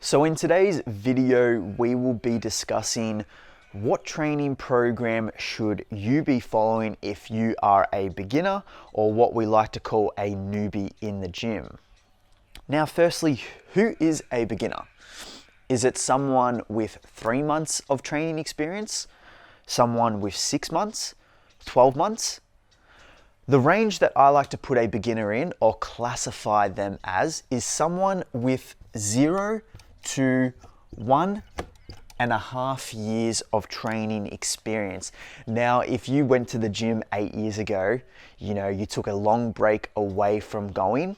So in today's video, we will be discussing what training program should you be following if you are a beginner or what we like to call a newbie in the gym. Now, firstly, who is a beginner? Is it someone with 3 months of training experience? Someone with 6 months? 12 months? The range that I like to put a beginner in or classify them as is someone with 0 to 1.5 years of training experience. Now, if you went to the gym 8 years ago, you took a long break away from going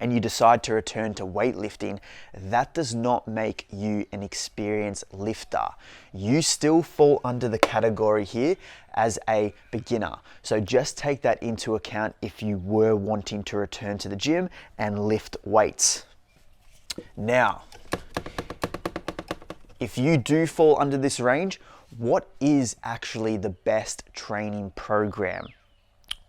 and you decide to return to weightlifting, that does not make you an experienced lifter. You still fall under the category here as a beginner. So just take that into account if you were wanting to return to the gym and lift weights. Now, if you do fall under this range, what is actually the best training program?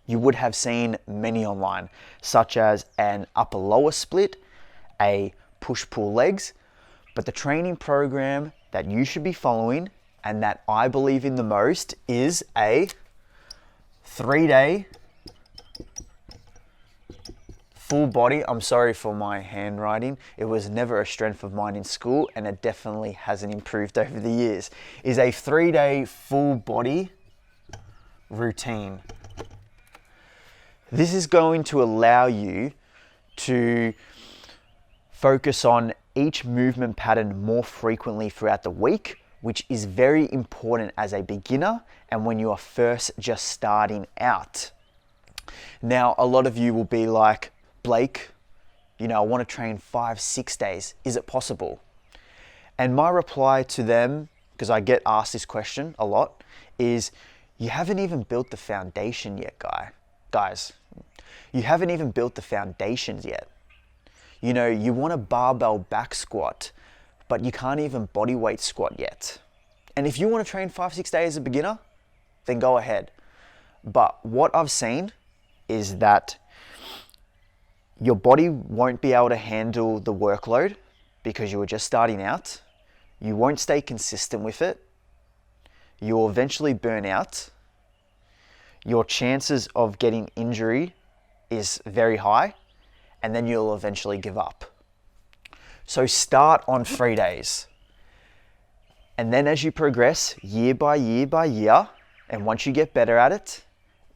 You would have seen many online, such as an upper-lower split, a push-pull legs, but the training program that you should be following and that I believe in the most is a 3-day full body. I'm sorry for my handwriting. It was never a strength of mine in school and it definitely hasn't improved over the years. Is a 3-day full body routine. This is going to allow you to focus on each movement pattern more frequently throughout the week, which is very important as a beginner and when you are first just starting out. Now, a lot of you will be like, Blake, I want to train 5-6 days. Is it possible? And my reply to them, because I get asked this question a lot, is you haven't even built the foundation yet, guys. You haven't even built the foundations yet. You want a barbell back squat, but you can't even body weight squat yet. And if you want to train 5-6 days as a beginner, then go ahead. But what I've seen is that your body won't be able to handle the workload because you were just starting out. You won't stay consistent with it. You'll eventually burn out. Your chances of getting injury is very high, and then you'll eventually give up. So start on 3 days. And then as you progress year by year by year, and once you get better at it,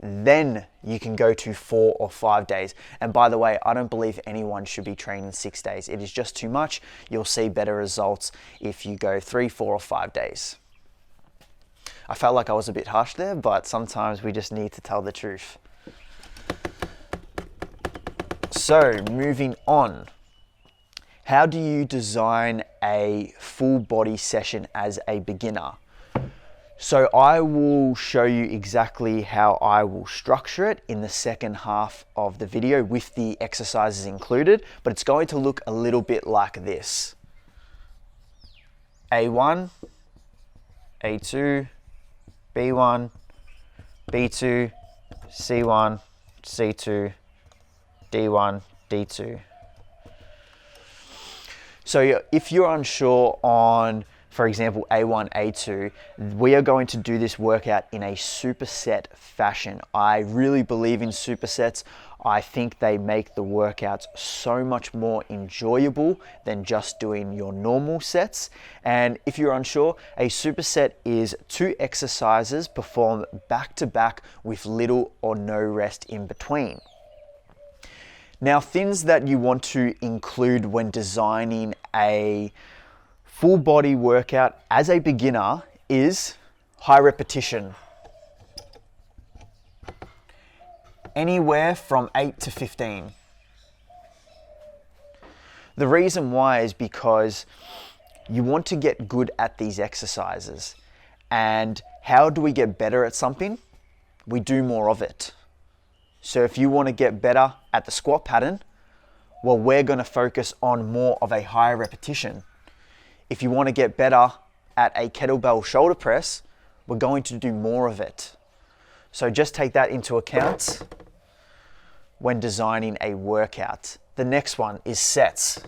then you can go to 4 or 5 days. And by the way, I don't believe anyone should be training 6 days. It is just too much. You'll see better results if you go 3, 4, or 5 days. I felt like I was a bit harsh there, but sometimes we just need to tell the truth. So moving on, how do you design a full body session as a beginner? So I will show you exactly how I will structure it in the second half of the video with the exercises included, but it's going to look a little bit like this. A1, A2, B1, B2, C1, C2, D1, D2. So if you're unsure on, for example, A1, A2, we are going to do this workout in a superset fashion. I really believe in supersets. I think they make the workouts so much more enjoyable than just doing your normal sets. And if you're unsure, a superset is 2 exercises performed back to back with little or no rest in between. Now, things that you want to include when designing a full body workout as a beginner is high repetition. Anywhere from 8 to 15. The reason why is because you want to get good at these exercises. And how do we get better at something? We do more of it. So if you want to get better at the squat pattern, well, we're going to focus on more of a higher repetition. If you want to get better at a kettlebell shoulder press, we're going to do more of it. So just take that into account when designing a workout. The next one is sets.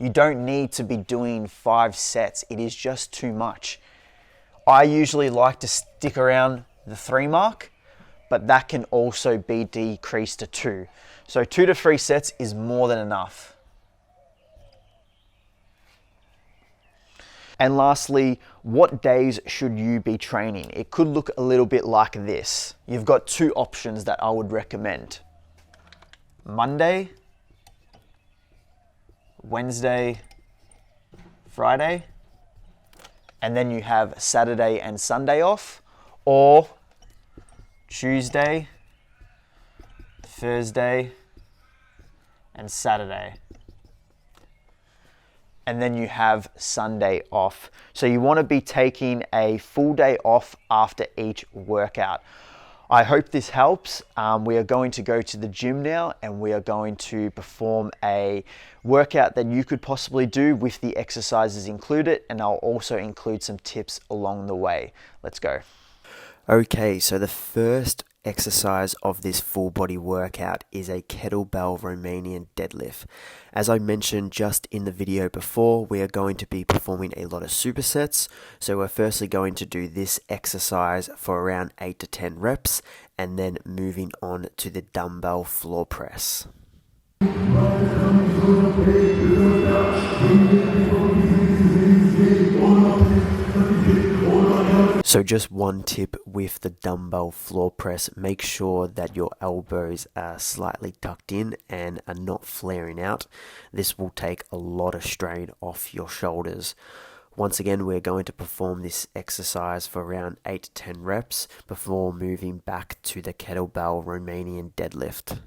You don't need to be doing 5 sets. It is just too much. I usually like to stick around the 3 mark, but that can also be decreased to 2. So 2 to 3 sets is more than enough. And lastly, what days should you be training? It could look a little bit like this. You've got 2 options that I would recommend. Monday, Wednesday, Friday, and then you have Saturday and Sunday off, or Tuesday, Thursday, and Saturday. And then you have Sunday off. So you want to be taking a full day off after each workout. I hope this helps. We are going to go to the gym now and we are going to perform a workout that you could possibly do with the exercises included, and I'll also include some tips along the way. Let's go. Okay, so the first exercise of this full body workout is a kettlebell Romanian deadlift. As I mentioned just in the video before, we are going to be performing a lot of supersets. So we're firstly going to do this exercise for around 8 to 10 reps and then moving on to the dumbbell floor press. So just one tip with the dumbbell floor press, make sure that your elbows are slightly tucked in and are not flaring out. This will take a lot of strain off your shoulders. Once again, we're going to perform this exercise for around 8 to 10 reps before moving back to the kettlebell Romanian deadlift.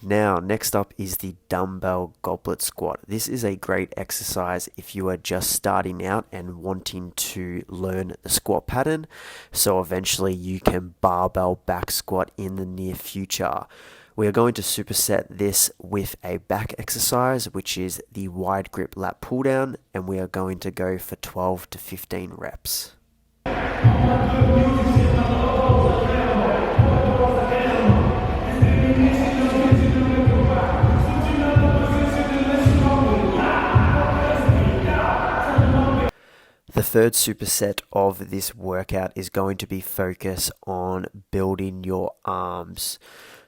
Now, next up is the dumbbell goblet squat. This is a great exercise if you are just starting out and wanting to learn the squat pattern, so eventually you can barbell back squat in the near future. We are going to superset this with a back exercise, which is the wide grip lat pull down, and we are going to go for 12 to 15 reps. The third superset of this workout is going to be focused on building your arms.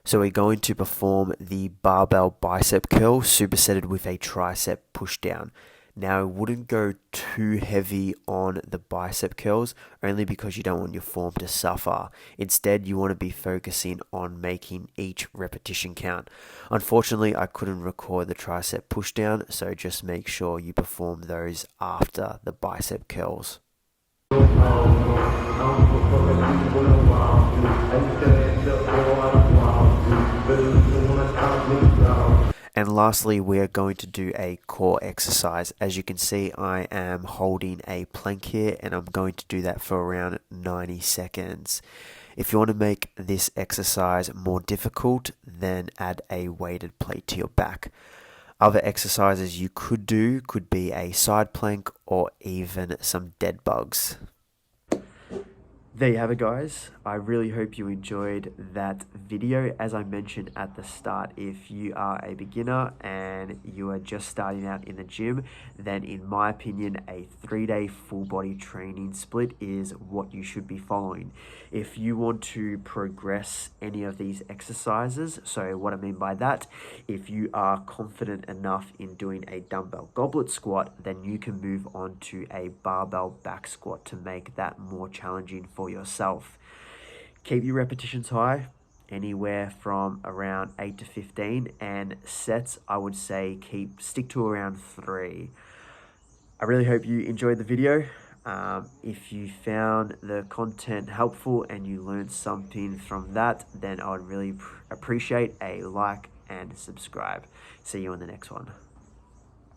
So we're going to perform the barbell bicep curl supersetted with a tricep push down. Now, I wouldn't go too heavy on the bicep curls, only because you don't want your form to suffer. Instead, you want to be focusing on making each repetition count. Unfortunately, I couldn't record the tricep push down, so just make sure you perform those after the bicep curls. And lastly, we are going to do a core exercise. As you can see, I am holding a plank here and I'm going to do that for around 90 seconds. If you want to make this exercise more difficult, then add a weighted plate to your back. Other exercises you could do could be a side plank or even some dead bugs. There you have it, guys. I really hope you enjoyed that video. As I mentioned at the start, if you are a beginner and you are just starting out in the gym, then in my opinion, a 3-day full body training split is what you should be following. If you want to progress any of these exercises, so what I mean by that, if you are confident enough in doing a dumbbell goblet squat, then you can move on to a barbell back squat to make that more challenging for yourself. Keep your repetitions high, anywhere from around 8 to 15, and sets, I would say stick to around 3. I really hope you enjoyed the video. If you found the content helpful and you learned something from that, then I would really appreciate a like and subscribe. See you in the next one.